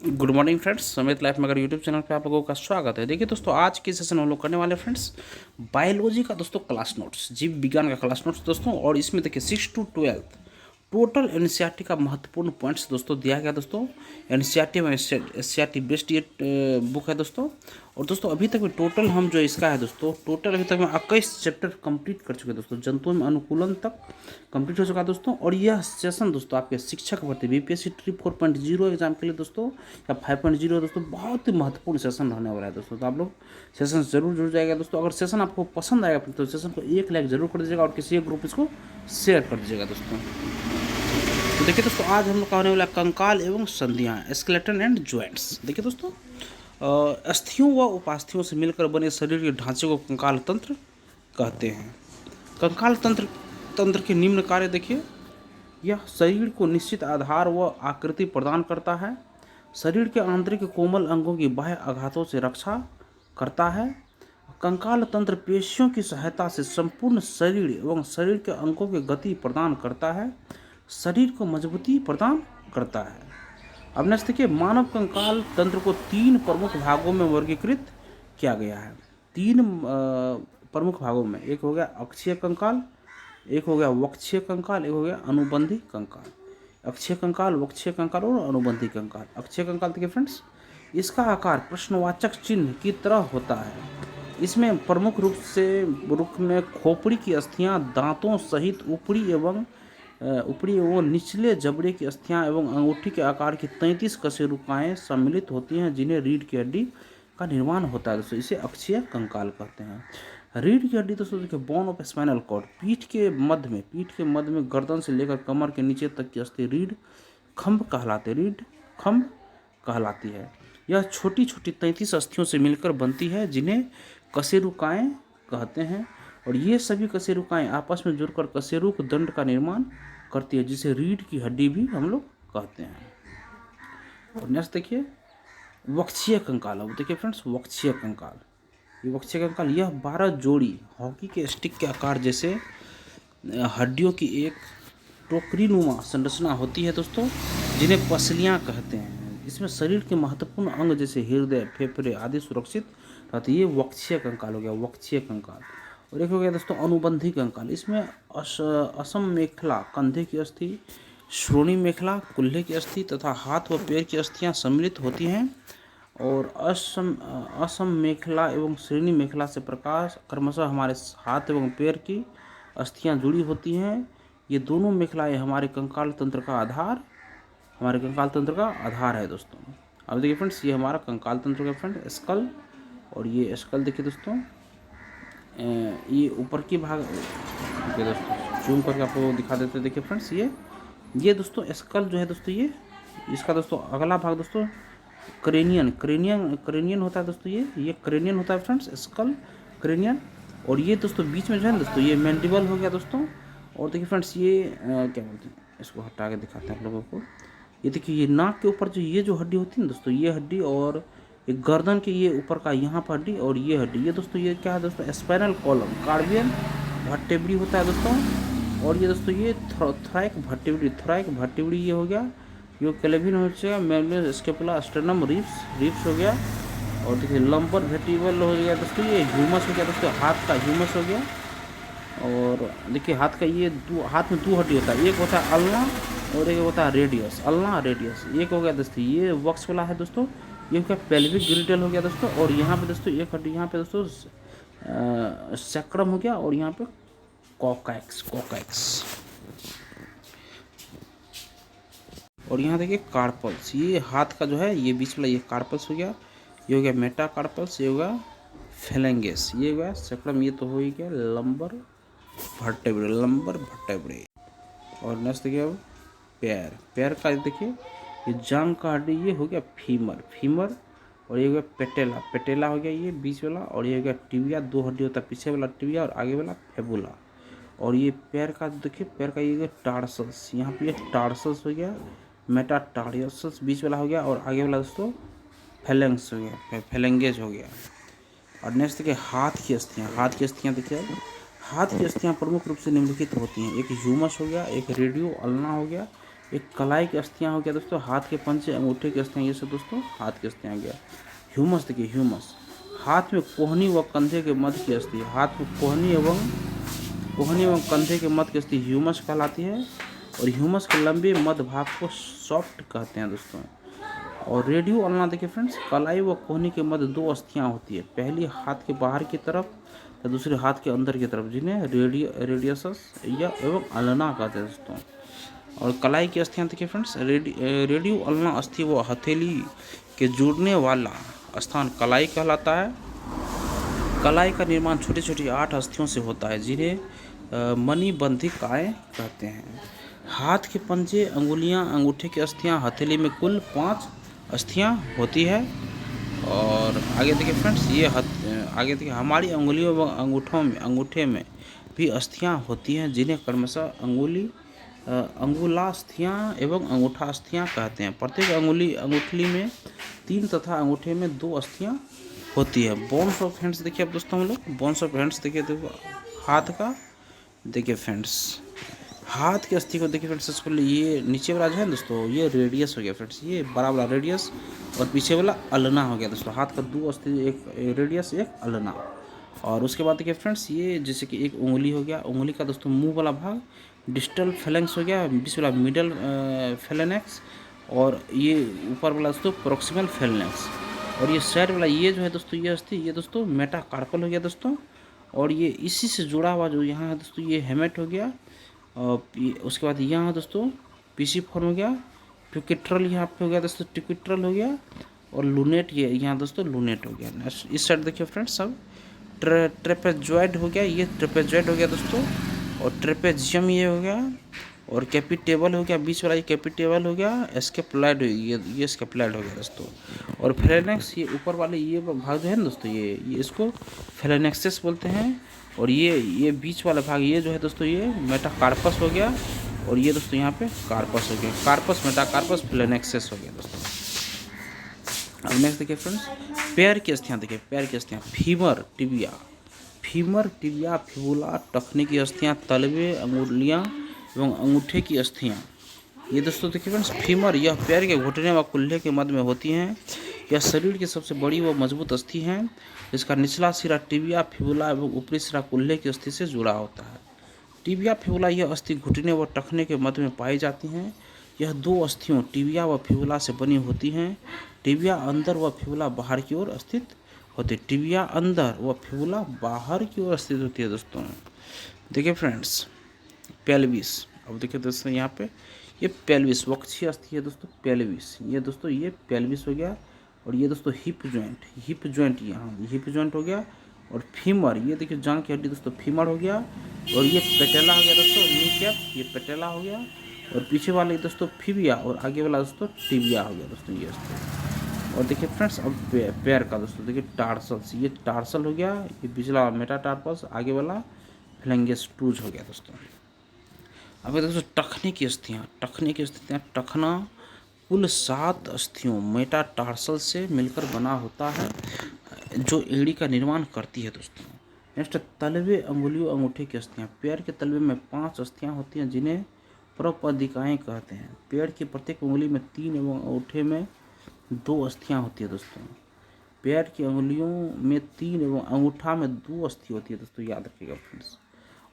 Good morning friends, समेत life मगर YouTube channel पे आप लोगों का स्वागत है। देखिए दोस्तों, आज के सेशन हम लोग करने वाले फ्रेंड्स बायोलॉजी का दोस्तों क्लास नोट्स, जीव विज्ञान का क्लास नोट्स दोस्तों। और इसमें देखिए 6 to 12 टोटल एनसीईआरटी का महत्वपूर्ण पॉइंट्स दोस्तों दिया गया दोस्तों। एनसीईआरटी में एनसीईआरटी बेस्ड ये बुक है दोस्तों। और दोस्तों अभी तक में टोटल हम जो इसका है दोस्तों, टोटल अभी तक में 21 चैप्टर कंप्लीट कर चुके हैं दोस्तों। जंतुओं में अनुकूलन तक कंप्लीट हो चुका है दोस्तों। और यह सेशन दोस्तों आपके शिक्षक भर्ती बीपीएससी ट्रिप 4.0 एग्जाम के लिए दोस्तों या 5.0 दोस्तों बहुत ही महत्वपूर्ण सेशन रहने वाला है दोस्तों। तो आप लोग सेशन जरूर जुड़ जाएगा दोस्तों। अगर सेशन आपको पसंद आएगा तो सेशन को 1 लाइक जरूर कर दीजिएगा और किसी एक ग्रुप इसको शेयर कर दीजिएगा दोस्तों। तो देखिए दोस्तों, आज हम लोग का होने वाला कंकाल एवं संधियाँ, स्केलेटन एंड जॉइंट्स। देखिए दोस्तों, अस्थियों व उपास्थियों से मिलकर बने शरीर के ढांचे को कंकाल तंत्र कहते हैं। कंकाल तंत्र के निम्न कार्य देखिए। यह शरीर को निश्चित आधार व आकृति प्रदान करता है। शरीर के आंतरिक कोमल अंगों की बाह्य आघातों से रक्षा करता है। कंकाल तंत्र पेशियों की सहायता से संपूर्ण शरीर एवं शरीर के अंगों की गति प्रदान करता है, शरीर को मजबूती प्रदान करता है। अब नेक्स्ट देखिए, मानव कंकाल तंत्र को 3 प्रमुख भागों में वर्गीकृत किया गया है। 3 प्रमुख भागों में, एक हो गया अक्षीय कंकाल, एक हो गया वक्षीय कंकाल, एक हो गया अनुबंधी कंकाल। अक्षीय कंकाल, वक्षीय कंकाल और अनुबंधी कंकाल। अक्षीय कंकाल देखिए फ्रेंड्स, इसका आकार प्रश्नवाचक चिन्ह की तरह होता है। इसमें प्रमुख रूप में खोपड़ी की अस्थियां दांतों सहित ऊपरी एवं निचले जबड़े की अस्थियां एवं अंगूठी के आकार की 33 कशेरुकाएं सम्मिलित होती हैं, जिन्हें रीढ़ की हड्डी का निर्माण होता है दोस्तों। इसे अक्षीय कंकाल कहते हैं। रीढ़ की हड्डी दोस्तों देखिए, बोन ऑफ स्पाइनल कॉर्ड, पीठ के मध्य में गर्दन से लेकर कमर के नीचे तक की अस्थि रीढ़ खंभ कहलाती है। यह छोटी छोटी 33 अस्थियों से मिलकर बनती है, जिन्हें कशेरुकाएं कहते हैं। और ये सभी कशेरुकाएं आपस में जुड़कर कशेरुक दंड का निर्माण करती है, जिसे रीढ़ की हड्डी भी हम लोग कहते हैं। और नेक्स्ट देखिए वक्षीय कंकाल। अब देखिए फ्रेंड्स, वक्षीय कंकाल, ये वक्षीय कंकाल यह 12 जोड़ी हॉकी के स्टिक के आकार जैसे हड्डियों की एक टोकरीनुमा संरचना होती है दोस्तों, जिन्हें पसलियां कहते हैं। इसमें शरीर के महत्वपूर्ण अंग जैसे हृदय, फेफड़े आदि सुरक्षित रहते हैं। ये वक्षीय कंकाल हो गया, वक्षीय कंकाल। और एक हो गया दोस्तों अनुबंधी कंकाल। इसमें असम मेखला कंधे की अस्थि, श्रोणी मेखला कुल्हे की अस्थि तथा हाथ व पैर की अस्थियां सम्मिलित होती हैं। और असम मेखला एवं श्रेणी मेखला से प्रकाश क्रमशः हमारे हाथ एवं पैर की अस्थियां जुड़ी होती हैं। ये दोनों मेखलाएं हमारे कंकाल तंत्र का आधार है दोस्तों। अब देखिए फ्रेंड्स, ये हमारा कंकाल तंत्र का फ्रेंड स्कल। और ये स्कल देखिए दोस्तों, ये ऊपर की भाग देखिए दोस्तों, जूम करके आपको दिखा देते हैं। देखिए फ्रेंड्स, ये दोस्तों स्कल जो है दोस्तों, ये इसका दोस्तों अगला भाग दोस्तों क्रेनियन होता है दोस्तों। ये क्रेनियन होता है फ्रेंड्स, स्कल क्रेनियन। और ये दोस्तों बीच में जो है दोस्तों, ये मैंडिबल हो गया दोस्तों। और देखिए फ्रेंड्स, ये क्या बोलते हैं, इसको हटा के दिखाते हैं आप लोगों को। ये देखिए, ये नाक के ऊपर ये जो हड्डी होती है ना दोस्तों, ये हड्डी, और एक गर्दन के ये ऊपर का यहाँ पर हड्डी, और ये हड्डी, ये दोस्तों ये क्या है दोस्तों, स्पाइनल कॉलम कार्डियन वर्टेब्री होता है दोस्तों। और ये दोस्तों ये थोरैक वर्टेब्री ये हो गया। ये क्लेविन हो गया, मेमोरियल स्केपुला स्टर्नम रिब्स हो गया। और देखिए लंबर वर्टिब्रल हो गया दोस्तों, ये ह्यूमस हो गया दोस्तों, हाथ का ह्यूमस हो गया। और देखिए हाथ का ये हाथ में 2 हड्डी होता है, एक होता है अल्ना और एक होता है रेडियस, अल्ना रेडियस। एक हो गया दोस्तों ये वक्स वाला है दोस्तों, ये क्या पेल्विक ग्रिडल हो गया दोस्तों। और यहाँ पे दोस्तों एक हड्डी यहाँ पे दोस्तों सैक्रम हो गया, और यहाँ पे कोकैक्स। और यहाँ देखिए कार्पल्स, ये हाथ का जो है ये बीच वाला ये कार्पल्स हो गया। ये हो गया मेटाकार्पल्स, ये हो गया फेलेंगेस, ये हो गया सैक्रम, ये तो हो ही गया लंबर वर्टेब्रे। और नेक्स्ट देखिए अब पैर का देखिए, ये जांग का हड्डी ये हो गया फीमर। और ये हो गया पेटेला हो गया ये बीच वाला। और ये हो गया टिबिया, 2 हड्डी होता है, पीछे वाला टिबिया और आगे वाला फेबुला। और ये पैर का देखिए, पैर का ये हो गया टार्सल्स, यहाँ पे ये टार्सल्स हो गया, मेटाटार्सल्स बीच वाला हो गया, और आगे वाला दोस्तों फेलेंग्स हो गया, फेलेंगेज हो गया। और नेक्स्ट देखिए हाथ की अस्थियाँ देखिए, हाथ की अस्थियाँ प्रमुख रूप से निम्नलिखित होती हैं। एक ह्यूमस हो गया, एक रेडियो अल्ना हो गया, एक कलाई की अस्थियाँ हो गया दोस्तों, हाथ के पंजे अंगूठे की अस्थियाँ, ये सब दोस्तों हाथ की अस्थियाँ हो गया। ह्यूमस देखिए, ह्यूमस हाथ में कोहनी व कंधे के मध्य की अस्थि, हाथ में कोहनी एवं कंधे के मध्य की अस्थि ह्यूमस कहलाती है। और ह्यूमस के लंबे मध्य भाग को सॉफ्ट कहते हैं दोस्तों। और रेडियो अल्ना देखिए फ्रेंड्स, कलाई व कोहनी के मध्य दो अस्थियाँ होती है, पहली हाथ के बाहर की तरफ या दूसरे हाथ के अंदर की तरफ, जिन्हें रेडियसस या एवं अल्ना कहते हैं दोस्तों। और कलाई की अस्थियाँ देखिए फ्रेंड्स, रेडियो अल्ना अस्थि व हथेली के जुड़ने वाला स्थान कलाई कहलाता है। कलाई का निर्माण छोटी छोटी 8 अस्थियों से होता है, जिन्हें मणिबंधिकाएँ कहते हैं। हाथ के पंजे, अंगुलियां, अंगूठे की अस्थियां, हथेली में कुल 5 अस्थियां होती है। और आगे देखिए फ्रेंड्स, आगे देखिए हमारी अंगुलियों व अंगूठे में भी अस्थियां होती हैं, जिन्हें क्रमशः अंगुलास्थियां एवं अंगूठास्थियां कहते हैं। प्रत्येक अंगुली में 3 तथा अंगूठे में 2 अस्थियां होती है। बोन्स ऑफ हैंड्स देखिए अब दोस्तों, हम लोग बोन्स ऑफ हैंड्स देखिए, देखो हाथ का देखिए फ्रेंड्स, हाथ की अस्थि को देखिए फ्रेंड्स, इसको ये नीचे वाला जो है दोस्तों, ये रेडियस हो गया फ्रेंड्स, ये बड़ा वाला रेडियस, और पीछे वाला अल्ना हो गया दोस्तों। हाथ का 2 अस्थि, एक रेडियस एक अल्ना। और उसके बाद देखिए फ्रेंड्स, ये जैसे कि एक उंगली हो गया, उंगली का दोस्तों मुंह वाला भाग डिस्टल फेलेंक्स हो गया, बीच वाला मिडल फेलेनेक्स, और ये ऊपर वाला दोस्तों प्रोक्सिमल फेलेनेक्स। और ये साइड वाला ये जो है दोस्तों, ये अस्थि, ये दोस्तों मेटाकार्पल हो गया दोस्तों। और ये इसी से जुड़ा हुआ जो यहाँ है दोस्तों, ये हेमेट हो गया। और उसके बाद यहाँ दोस्तों पीसी फॉर्म हो गया, ट्यूकिट्रल यहाँ पे हो गया दोस्तों, ट्यूकिट्रल हो गया। और लूनेट, ये यहाँ दोस्तों लूनेट हो गया। नेक्स्ट इस साइड देखिए फ्रेंड्स, सब ट्रेपेजॉइड हो गया, ये ट्रेपेजॉइड हो गया दोस्तों। और ट्रेपेजियम ये हो गया। और कैपिटेबल हो गया, बीच वाला ये कैपिटेबल हो गया। एस्केप्लाइड, ये एस्केप्लाइड हो गया दोस्तों। और फेलेनेक्स, ये ऊपर वाले ये भाग जो है ना दोस्तों, ये इसको फेलेनेक्सिस बोलते हैं। और ये बीच वाला भाग ये जो है दोस्तों, ये मेटाकार्पस हो गया। और ये दोस्तों यहाँ पे कार्पस हो गया, कार्पस मेटाकार्पस फेलेनेक्सिस हो गया दोस्तों। अब नेक्स्ट देखिए फ्रेंड्स, पैर की अस्थियाँ देखिए, पैर की अस्थियाँ, फीमर टिबिया, फिबुला, टखने की अस्थियाँ, तलवे, अंगुलियाँ एवं अंगूठे की अस्थियाँ। ये दोस्तों देखिए फ्रेंड्स, फीमर, यह पैर के घुटने व कुल्हे के मध्य में होती हैं। यह शरीर की सबसे बड़ी व मजबूत अस्थि है। इसका निचला सिरा टिबिया, फिबुला एवं ऊपरी सिरा कुल्हे की अस्थि से जुड़ा होता है। टिबिया, फिबुला यह अस्थि घुटने व टखने के मध्य में पाई जाती हैं। यह 2 अस्थियों टिबिया व फिबुला से बनी होती हैं। टिबिया अंदर व फिबुला बाहर की ओर स्थित होती है। टिबिया अंदर व फिबुला बाहर की ओर स्थित होती है दोस्तों। देखिए फ्रेंड्स, पेल्विस, अब देखिए दोस्तों यहाँ पे ये पेल्विस, वक्षीय अस्थि है दोस्तों, पेल्विस, ये दोस्तों ये पेल्विस हो गया। और ये दोस्तों हिप जॉइंट यहाँ हिप जॉइंट हो गया। और फीमर, ये देखिए जांघ की हड्डी दोस्तों, फीमर हो गया। और ये पेटेला हो गया दोस्तों, नी कैप, ये पेटेला हो गया। और पीछे वाले दोस्तों फिबिया, और आगे वाला दोस्तों टिबिया हो गया दोस्तों, ये दोस्तों। और देखिए फ्रेंड्स, अब पैर का दोस्तों देखिए टार्सल्स, ये टार्सल हो गया, ये पिछला मेटाटार्पस, आगे वाला फ्लैंगस टूज हो गया दोस्तों। अब दोस्तों टखने की अस्थियाँ, टखना कुल 7 अस्थियों मेटाटार्सल से मिलकर बना होता है, जो एड़ी का निर्माण करती है दोस्तों। नेक्स्ट, तलवे, अंगुलियों, अंगूठे की अस्थियाँ, पैर के तलवे में 5 अस्थियाँ होती हैं, जिन्हें प्रपदिकाएँ कहते हैं। पैर की प्रत्येक उंगली में 3 एवं अंगूठे में 2 अस्थियाँ होती है दोस्तों। पैर की अंगुलियों में 3 एवं अंगूठा में 2 अस्थि होती है दोस्तों, याद रखिएगा फ्रेंड्स।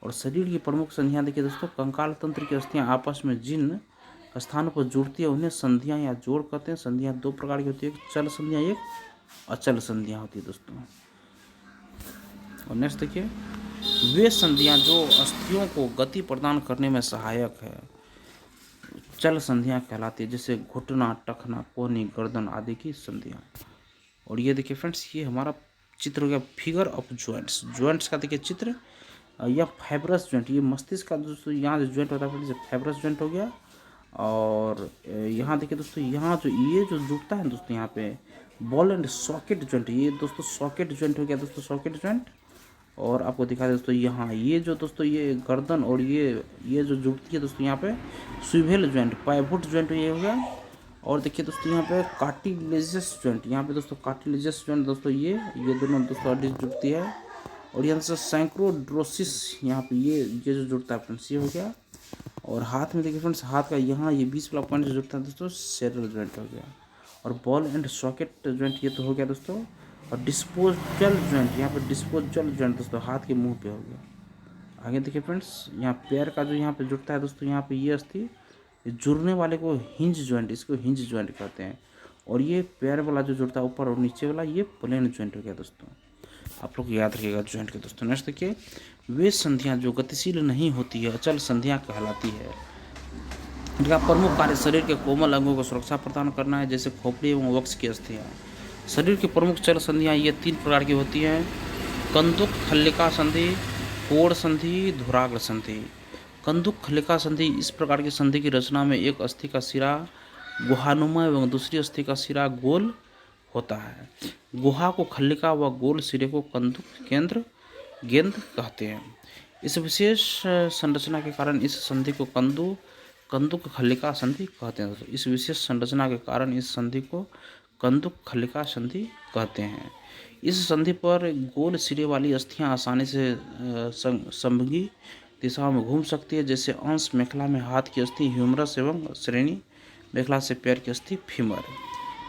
और शरीर की प्रमुख संधियाँ देखिए दोस्तों, कंकाल तंत्र की अस्थियाँ आपस में जिन स्थानों पर जुड़ती है उन्हें संधियाँ या जोड़ कहते हैं। संधियाँ 2 प्रकार की होती है, एक चल संधियाँ, एक अचल संधियाँ होती है दोस्तों। और नेक्स्ट देखिए, वे संधियाँ जो अस्थियों को गति प्रदान करने में सहायक है, चल संधियाँ कहलाती है, जैसे घुटना, टखना, कोहनी, गर्दन आदि की संधियाँ। और ये देखिए फ्रेंड्स, ये हमारा चित्र हो गया फिगर ऑफ जॉइंट्स का देखिए चित्र। यह फाइब्रस जॉइंट, ये मस्तिष्क का दोस्तों यहाँ जो जॉइंट होता है फ्रेंड्स, फाइब्रस जॉइंट हो गया। और यहाँ देखिए दोस्तों, यहाँ जो ये जो जुड़ता है दोस्तों, यहाँ पे बॉल एंड सॉकेट जॉइंट, ये दोस्तों सॉकेट जॉइंट हो गया दोस्तों, सॉकेट जॉइंट। और आपको दिखा दे दोस्तों, यहाँ ये जो दोस्तों ये गर्दन और ये जो जुड़ती है दोस्तों, यहाँ पे स्विवेल जॉइंट, पाइवोट जॉइंट ये हो गया। और देखिए दोस्तों, यहाँ पे कार्टिलेजियस जॉइंट, यहाँ पे दोस्तों कार्टिलेजियस जॉइंट दोस्तों, ये दोनों दोस्तों हड्डी जुड़ती है। और यहाँ से सैंक्रोड्रोसिस, यहाँ पे ये जो जुड़ता है फ्रेंड्स, ये हो गया। और हाथ में देखिए फ्रेंड्स, हाथ का यहाँ ये 20 वाला पॉइंट जो जुड़ता है दोस्तों, सेरल जॉइंट हो गया। और बॉल एंड सॉकेट जॉइंट ये तो हो गया दोस्तों। और डिस्पोजल जॉइंट, यहाँ पे डिस्पोजल जॉइंट दोस्तों हाथ के मुंह पे हो गया। आगे देखिए फ्रेंड्स, यहाँ पैर का जो यहाँ पे जुड़ता है दोस्तों, यहाँ पे ये अस्थि जुड़ने वाले को हिंज जॉइंट, इसको हिंज जॉइंट कहते हैं। और ये पैर वाला जो जुड़ता है ऊपर और नीचे वाला, ये प्लेन जॉइंट हो गया दोस्तों। आप लोग याद रखिएगा जॉइंट के दोस्तों। नेक्स्ट देखिए, वे संधियाँ जो गतिशील नहीं होती है, अचल संधियाँ कहलाती है। इनका प्रमुख कार्य शरीर के कोमल अंगों को सुरक्षा प्रदान करना है, जैसे खोपड़ी एवं वक्ष की अस्थियाँ। शरीर की प्रमुख चल संधियाँ ये 3 प्रकार की होती हैं: कंदुक खल्लिका संधि, कोण संधि, धुराग्र संधि। कंदुक खल्लिका संधि इस प्रकार की संधि की रचना में एक अस्थि का सिरा गुहानुमा एवं दूसरी अस्थि का सिरा गोल होता है। गुहा को खल्लिका व गोल सिरे को कंदुक केंद्र गेंद कहते हैं। इस विशेष संरचना के कारण इस संधि को कंदुक खल्लिका संधि कहते हैं दोस्तों। इस विशेष संरचना के कारण इस संधि को कंदुक खल्लिका संधि कहते हैं। इस संधि पर गोल सिरे वाली अस्थियां आसानी से संभगी दिशाओं में घूम सकती है, जैसे अंश मेखला में हाथ की अस्थि ह्यूमरस एवं श्रेणी मेखला से पैर की अस्थि फीमर।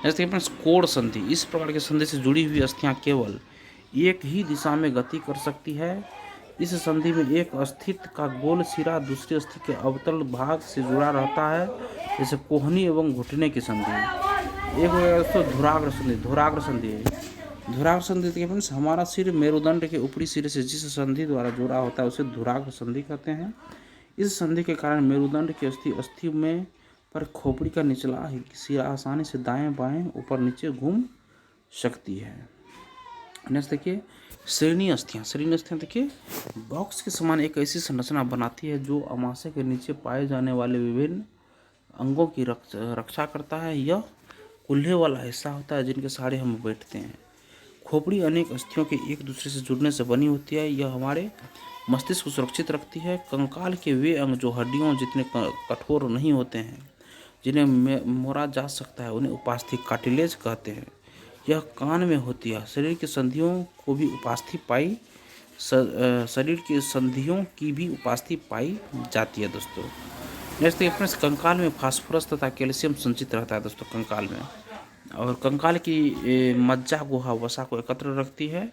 जैसे कि कोण संधि, इस प्रकार की संधि से जुड़ी हुई अस्थियां केवल एक ही दिशा में गति कर सकती है। इस संधि में एक अस्थित का गोल सिरा दूसरी अस्थि के अवतल भाग से जुड़ा रहता है, जैसे कोहनी एवं घुटने की संधि। एक हो गया दोस्तों धुराग्र संधि। धुराग्र संधि देखिए फ्रेंड्स, हमारा सिर मेरुदंड के ऊपरी सिरे से जिस संधि द्वारा जुड़ा होता है उसे धुराग्र संधि कहते हैं। इस संधि के कारण मेरुदंड की अस्थि में पर खोपड़ी का निचला सिरा आसानी से दाएं बाएं ऊपर नीचे घूम सकती है। नेक्स्ट देखिए, श्रेणी अस्थियां देखिए बॉक्स के समान एक ऐसी संरचना बनाती है जो अमाशय के नीचे पाए जाने वाले विभिन्न अंगों की रक्षा करता है। यह कुल्हे वाला हिस्सा होता है जिनके सहारे हम बैठते हैं। खोपड़ी अनेक अस्थियों के एक दूसरे से जुड़ने से बनी होती है। यह हमारे मस्तिष्क को सुरक्षित रखती है। कंकाल के वे अंग जो हड्डियों जितने कठोर नहीं होते हैं, जिन्हें मोड़ा जा सकता है, उन्हें उपास्थि कार्टिलेज कहते हैं। यह कान में होती है। शरीर की संधियों की भी उपास्थि पाई जाती है दोस्तों। नेक्स्ट देखिए फ्रेंड्स, कंकाल में फास्फोरस तथा कैल्शियम संचित रहता है दोस्तों कंकाल में। और कंकाल की मज्जा गुहा वसा को एकत्र रखती है।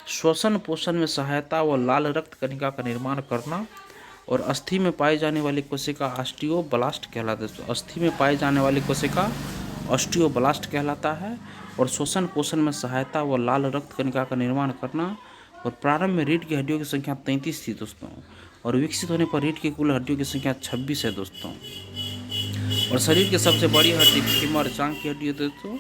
श्वसन पोषण में सहायता व लाल रक्त कणिका का निर्माण करना। और अस्थि में पाई जाने वाली कोशिका ऑस्टियोब्लास्ट कहलाता है दोस्तों। अस्थि में पाई जाने वाली कोशिका ऑस्टियोब्लास्ट कहलाता है। और श्वसन पोषण में सहायता व लाल रक्त कणिका का निर्माण करना। और प्रारंभ में रीढ़ की हड्डियों की संख्या 33 थी दोस्तों, और विकसित होने पर रीढ़ की कुल हड्डियों की संख्या 26 है दोस्तों। और शरीर की सबसे बड़ी हड्डी फीमर जांघ की हड्डी होती है दोस्तों।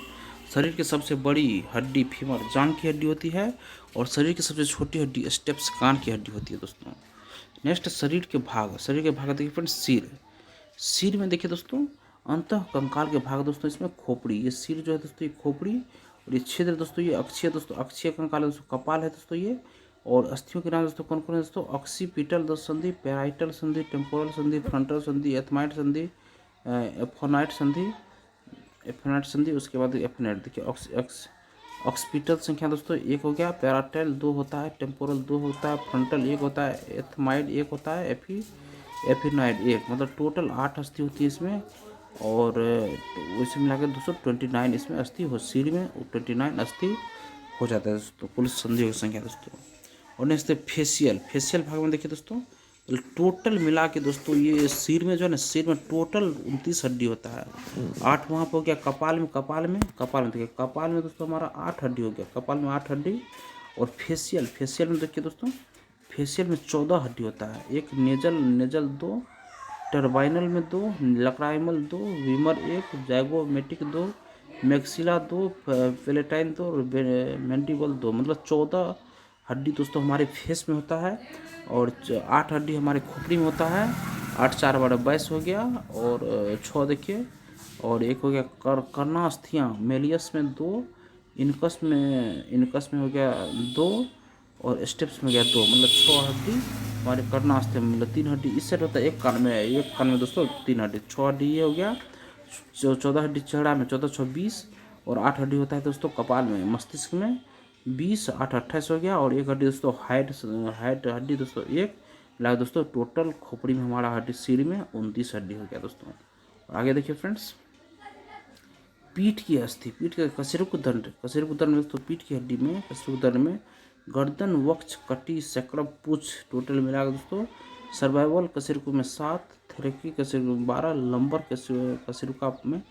शरीर की सबसे बड़ी हड्डी फीमर जांघ की हड्डी होती है। और शरीर की सबसे छोटी हड्डी स्टेप्स कान की हड्डी होती है दोस्तों। नेक्स्ट, शरीर के भाग देखिए फ्रेंड्स, सिर में देखिए दोस्तों अंतः कंकाल के भाग दोस्तों, इसमें खोपड़ी, ये सिर जो है दोस्तों ये खोपड़ी, और ये छिद्र दोस्तों ये अक्षीय दोस्तों, अक्षीय कंकाल है दोस्तों, कपाल है दोस्तों ये। और अस्थियों के नाम दोस्तों कौन कौन है दोस्तों? ऑक्सीपिटल संधि, पैराइटल संधि, टेम्पोरल संधि, फ्रंटल संधि, एथमाइड संधि, एफोनाइट संधि, उसके बाद एफोनाइट। देखिए ऑक्सीपिटल संख्या दोस्तों 1 हो गया, पैराइटल 2 होता है, टेम्पोरल 2 होता है, फ्रंटल 1 होता है, एथमाइड 1 होता है, एफिनाइड 1। मतलब टोटल 8 अस्थि होती है इसमें। और इसमें मिलाकर 229 इसमें अस्थि हो, सिर में 29 अस्थि हो जाता है दोस्तों, कुल संधियों की संख्या दोस्तों। और नेक्स्ट फेशियल भाग में देखिए दोस्तों, टोटल मिला के दोस्तों ये सिर में जो है ना, सिर में टोटल 29 हड्डी होता है। 8 वहाँ पर हो गया कपाल में देखिए, कपाल में दोस्तों हमारा 8 हड्डी हो गया, कपाल में 8 हड्डी। और फेशियल में देखिए दोस्तों, फेशियल में 14 हड्डी होता है। एक नेजल 2, टर्बाइनल में 2, लक्राइमल 2, वीमर 1, जाइगोमेटिक 2, मैक्सिला 2, पेलेटाइन 2 और मैंडिबल 2। मतलब 14 हड्डी दोस्तों हमारे फेस में होता है। और 8 हड्डी हमारे खोपड़ी में होता है। 8 4 12 22 हो गया। और 6 देखिए, और एक हो गया कर्णास्थियाँ, मेलियस में 2, इनकस में हो गया 2, और स्टेप्स में गया 2। मतलब 6 हड्डी हमारे कर्णास्थियाँ, मतलब 3 हड्डी इस सेट होता है। एक कान में दोस्तों 3 हड्डी, 6 हड्डी ये हो गया। 14 हड्डी चेहरा में, 14 6 20। और 8 हड्डी होता है दोस्तों कपाल में, मस्तिष्क में 20, 8 28 हो गया। और एक हड्डी दोस्तों हाइट हड्डी दोस्तों 1, मिला दोस्तों टोटल खोपड़ी में हमारा हड्डी, सिर में 29 हड्डी हो गया दोस्तों। आगे देखिए फ्रेंड्स, पीठ की अस्थि, पीठ के कशेरुकदंड, कशेरुकदंड में दोस्तों पीठ की हड्डी में, कशेरुकदंड में गर्दन, वक्ष, कटी, सैकड़म, पूछ टोटल मिला दोस्तों सर्वाइवल कशेरुक में 7, थेरेकी कशेरुक में 12, लंबर कशेरुका में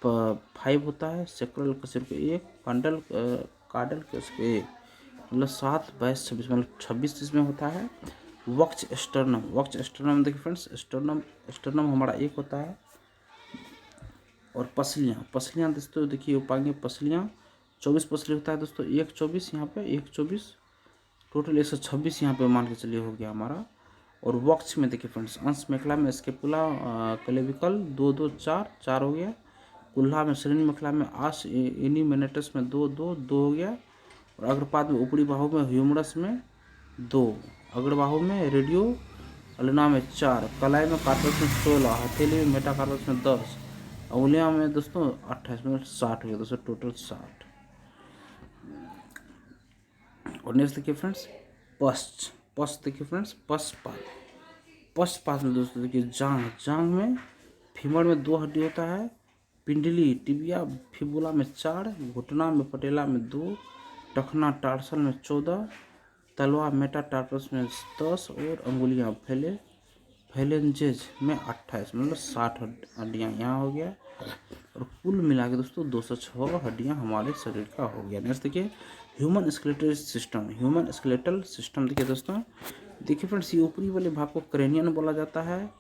5 होता है, सेक्रल कशेरुक 1, पांडल कार्डल कशेरुक 1, मतलब 7, 22, 26 मतलब 26 इसमें होता है। वक्ष स्टर्नम, वक्ष स्टर्नम देखिए फ्रेंड्स, स्टर्नम हमारा 1 होता है। और पसलियाँ, पसलियाँ दोस्तों देखिए वो पाएंगे पसलियाँ 24 पसली होता है दोस्तों, 1 24 यहाँ पे 1 24 टोटल 126 यहाँ पे मान के चलिए हो गया हमारा। और वक्ष में देखिए फ्रेंड्स, अंश मेखला में स्केपुला क्लेविकल 2 2 4 4 हो गया, कुल्हा में श्रेणी मेखला में आस इनिमेनेटस में 2 2 2 हो गया, और अग्रपाद में ऊपरी बाहु में ह्यूमरस में 2, अग्रबाहु में रेडियो अल्ना में 4, कलाई में कार्पस में 16, हथेली में मेटाकार्पस में 10, उंगलियां में दोस्तों 28 मिनट 60 हो गया दोस्तों टोटल 60। और नेक्स्ट देखिए फ्रेंड्स, पश्च, पश्च देखिए फ्रेंड्स, पश्चपाद, पश्चपाद में दोस्तों देखिए जांग, जांग में फीमर में 2 हड्डी होता है, पिंडली टिबिया फिबुला में 4, घुटना में पटेला में 2, टखना टार्सल में 14, तलवा मेटाटार्पस में 10, और अंगुलियां फैलेंजेज में 28 मतलब 60 हड्डियाँ यहाँ हो गया। और कुल मिला के दोस्तों 206 हड्डियाँ हमारे शरीर का हो गया। नेक्स्ट देखिए human skeletal system, human skeletal system देखिए दोस्तों, देखिए फ्रेंड्स ये ऊपरी वाले भाग को क्रेनियन बोला जाता है,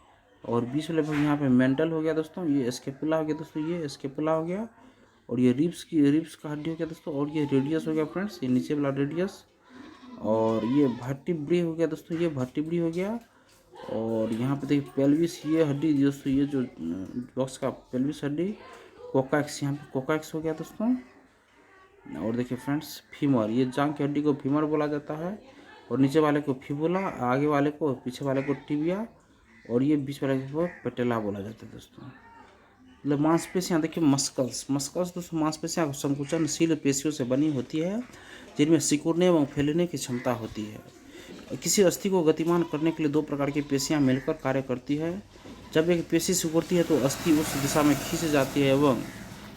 और बीच वाले भाग यहाँ पे मेंटल हो गया दोस्तों, ये स्केपुला हो गया दोस्तों, ये स्केपुला हो गया, और ये रिब्स का हड्डी हो गया दोस्तों, और ये रेडियस हो गया फ्रेंड्स, ये नीचे वाला रेडियस, और ये वर्टिब्री हो गया दोस्तों, ये वर्टिब्री हो गया। और यहाँ पे देखिए पेल्विस, ये हड्डी दोस्तों, ये जो बॉक्स का पेल्विस हड्डी, कोकाक्स, यहाँ पे कोकाक्स हो गया दोस्तों। और देखिए फ्रेंड्स फीमर, ये जांग की हड्डी को फीमर बोला जाता है, और नीचे वाले को फिबुला, आगे वाले को, पीछे वाले को टिबिया, और ये बीच वाले को पेटेला बोला जाता है दोस्तों। मतलब मांसपेशियाँ देखिए मस्कल्स, मस्कल्स दोस्तों मांसपेशियाँ संकुचनशील पेशियों से बनी होती है, जिनमें सिकुड़ने एवं फैलने की क्षमता होती है। किसी अस्थि को गतिमान करने के लिए 2 प्रकार की पेशियां मिलकर कार्य करती है। जब एक पेशी सिकुड़ती है तो अस्थि उस दिशा में खींच जाती है एवं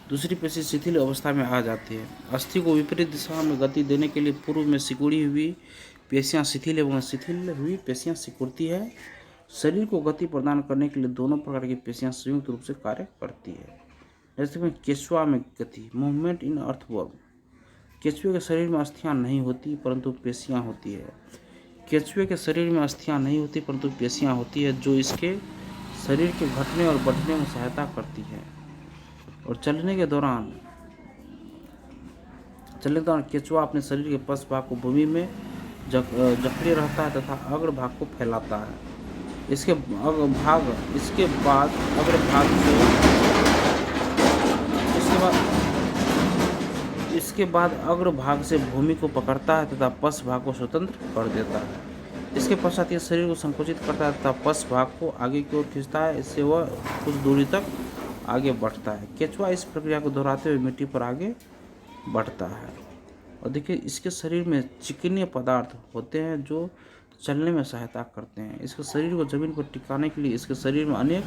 दूसरी पेशी शिथिल अवस्था में आ जाती है। अस्थि को विपरीत दिशा में गति देने के लिए पूर्व में सिकुड़ी हुई पेशियां शिथिल एवं शिथिल हुई पेशियां सिकुड़ती है। शरीर को गति प्रदान करने के लिए दोनों प्रकार की पेशियां संयुक्त रूप से कार्य करती है। जैसे में केचुआ में गति, मूवमेंट इन अर्थवर्म, केचुए के शरीर में अस्थियां नहीं होती परंतु पेशियां होती है। केचुए के शरीर में अस्थियां नहीं होती परंतु पेशियां होती है, जो इसके शरीर के घटने और बढ़ने में सहायता करती है। और चलने के दौरान केचुआ अपने शरीर के पश्च भाग को भूमि में जकड़े रहता है तथा अग्र भाग को फैलाता है। इसके बाद अग्र भाग से भूमि को पकड़ता है तथा पश्च भाग को स्वतंत्र कर देता है। इसके पश्चात यह शरीर को संकुचित करता है तथा पश्च भाग को आगे की ओर खींचता है, इससे वह कुछ दूरी तक आगे बढ़ता है। केचुआ इस प्रक्रिया को दोहराते हुए मिट्टी पर आगे बढ़ता है। और देखिए इसके शरीर में चिकने पदार्थ होते हैं जो चलने में सहायता करते हैं। इसके शरीर को जमीन पर टिकाने के लिए इसके शरीर में अनेक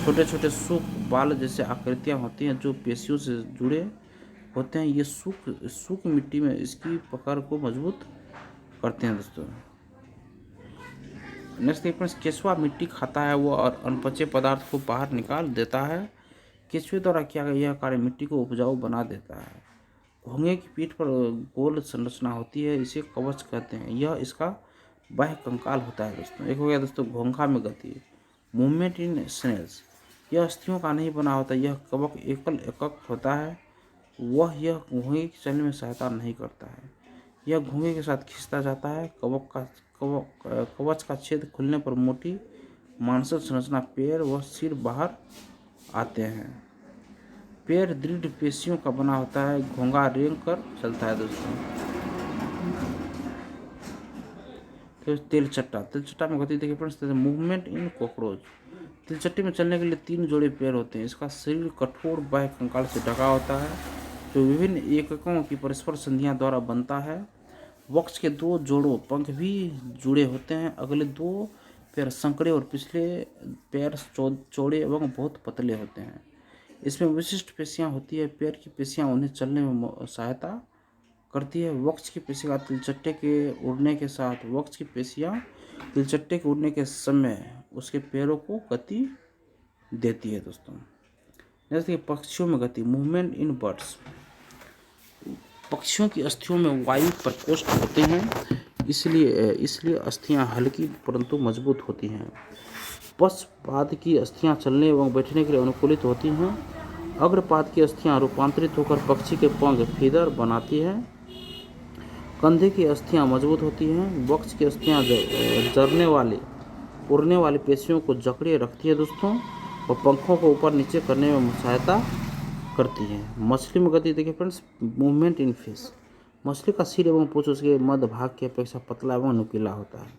छोटे छोटे सूक्ष्म बाल जैसे आकृतियां होती हैं जो पेशियों से जुड़े होते हैं। ये सूक्ष्म मिट्टी में इसकी पकड़ को मजबूत करते हैं दोस्तों। नेक्स्ट देखिए केचुआ मिट्टी खाता है वो और अनपचे पदार्थ को बाहर निकाल देता है। केचुए द्वारा किया गया यह कार्य मिट्टी को उपजाऊ बना देता है। घोंगे की पीठ पर गोल संरचना होती है, इसे कवच कहते हैं। यह इसका बाह्य कंकाल होता है दोस्तों। एक हो गया दोस्तों घोंघा में गति, मूवमेंट इन स्नेल्स। यह अस्थियों का नहीं बना होता, यह कवक एकक होता है। यह घोंघे के चलने में सहायता नहीं करता है, यह घोंघे के साथ खींचता जाता है। कवच का छेद खुलने पर मोटी मांसल संरचना पैर व सिर बाहर आते हैं। पैर दृढ़ पेशियों का बना होता है। घोंघा रेंग कर चलता है दोस्तों। तो तेलचट्टा में गति देखिए फ्रेंड्स, मूवमेंट इन कॉकरोच। तिलचट्टे में चलने के लिए 3 जोड़े पैर होते हैं। इसका शरीर कठोर बाह्य कंकाल से ढका होता है जो विभिन्न एककों की परस्पर संधियां द्वारा बनता है। वक्ष के दो जोड़ों पंख भी जुड़े होते हैं। अगले दो पैर संकरे और पिछले पैर चौड़े एवं बहुत पतले होते हैं। इसमें विशिष्ट पेशियां होती है। पैर की पेशियां उन्हें चलने में सहायता करती है। वक्ष की पेशियां तिलचट्टे के उड़ने के साथ वक्ष की पेशियां तिलचट्टे के उड़ने के समय उसके पैरों को गति देती है दोस्तों। जैसे कि पक्षियों में गति, मूवमेंट इन बर्ड्स। पक्षियों की अस्थियों में वायु प्रकोष्ठ होते हैं, इसलिए अस्थियां हल्की परंतु मजबूत होती हैं। पश्चपाद की अस्थियां चलने एवं बैठने के लिए अनुकूलित होती हैं। अग्रपाद की अस्थियां रूपांतरित होकर पक्षी के पंख फीदर बनाती है। कंधे की अस्थियां मजबूत होती हैं। वक्ष की अस्थियां उड़ने वाली पेशियों को जकड़े रखती है दोस्तों, और पंखों को ऊपर नीचे करने में सहायता करती है। मछली में गति देखिए फ्रेंड्स, मूवमेंट इन फिश। मछली का सिर एवं पूंछ उसके मध्य भाग की अपेक्षा पतला एवं नुकीला होता है।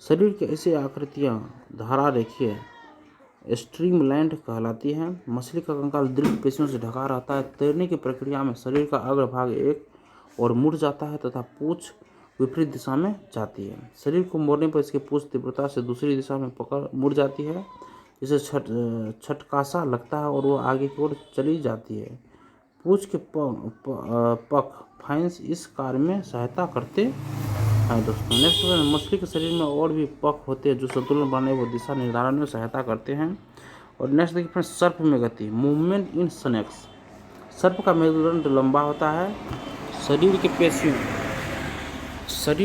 शरीर की ऐसी आकृतियां धारा रेखीय स्ट्रीमलाइन्ड कहलाती हैं। मछली का कंकाल दृढ़ पेशियों से ढका रहता है। तैरने की प्रक्रिया में शरीर का अग्रभाग एक और मुड़ जाता है तथा पूंछ विपरीत दिशा में जाती है। शरीर को मोड़ने पर इसकी पूंछ तीव्रता से दूसरी दिशा में पकड़ मुड़ जाती है, जिसे छटकासा लगता है और वो आगे की ओर चली जाती है। पूंछ के पख फाइन्स इस कार्य में सहायता करते हैं दोस्तों। नेक्स्ट मछली के शरीर में और भी पख होते हैं जो संतुलन बनाने व दिशा निर्धारण में सहायता करते हैं। और नेक्स्ट देखिए फ्रेंड्स, सर्प में गति, मूवमेंट इन स्नेक्स। सर्प का मेरुदंड लंबा होता है। शरीर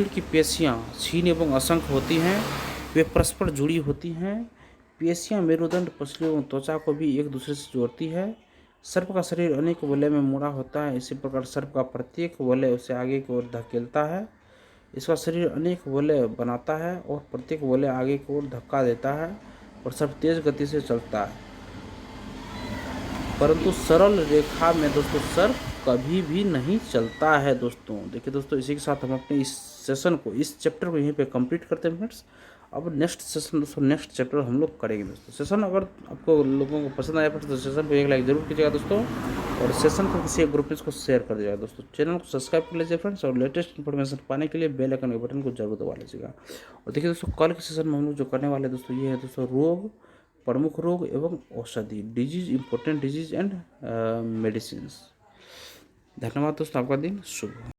की पेशियां क्षीण एवं असंख्य होती हैं। वे परस्पर जुड़ी होती हैं। पेशियां मेरुदंड, पसली एवं त्वचा को भी एक दूसरे से जोड़ती है। सर्प का शरीर अनेक वलय में मुड़ा होता है। इसी प्रकार सर्प का प्रत्येक वलय उसे आगे की ओर धकेलता है। इसका शरीर अनेक वलय बनाता है और प्रत्येक वलय आगे की ओर धक्का देता है, और सर्प तेज गति से चलता है। परंतु सरल रेखा में दोस्तों सर्प कभी भी नहीं चलता है दोस्तों। देखिए दोस्तों, इसी के साथ हम अपने इस चैप्टर को यहीं पे कंप्लीट करते हैं फ्रेंड्स। अब नेक्स्ट सेशन दोस्तों, नेक्स्ट चैप्टर हम लोग करेंगे दोस्तों। सेशन अगर आपको लोगों को पसंद आया फ्रेंड्स तो सेशन को एक लाइक जरूर कीजिएगा दोस्तों, और सेशन को किसी एक ग्रुप में इसको शेयर कर दीजिएगा दोस्तों। चैनल को सब्सक्राइब कर लीजिए फ्रेंड्स, और लेटेस्ट इन्फॉर्मेशन पाने के लिए बेल आइकन के बटन को जरूर दबा लीजिएगा। और देखिए दोस्तों, कल के सेशन में हम लोग जो करने वाले दोस्तों ये है दोस्तों, रोग, प्रमुख रोग एवं औषधि, disease, important disease and medicine. धन्यवाद दोस्तों, आपका दिन शुभ हो।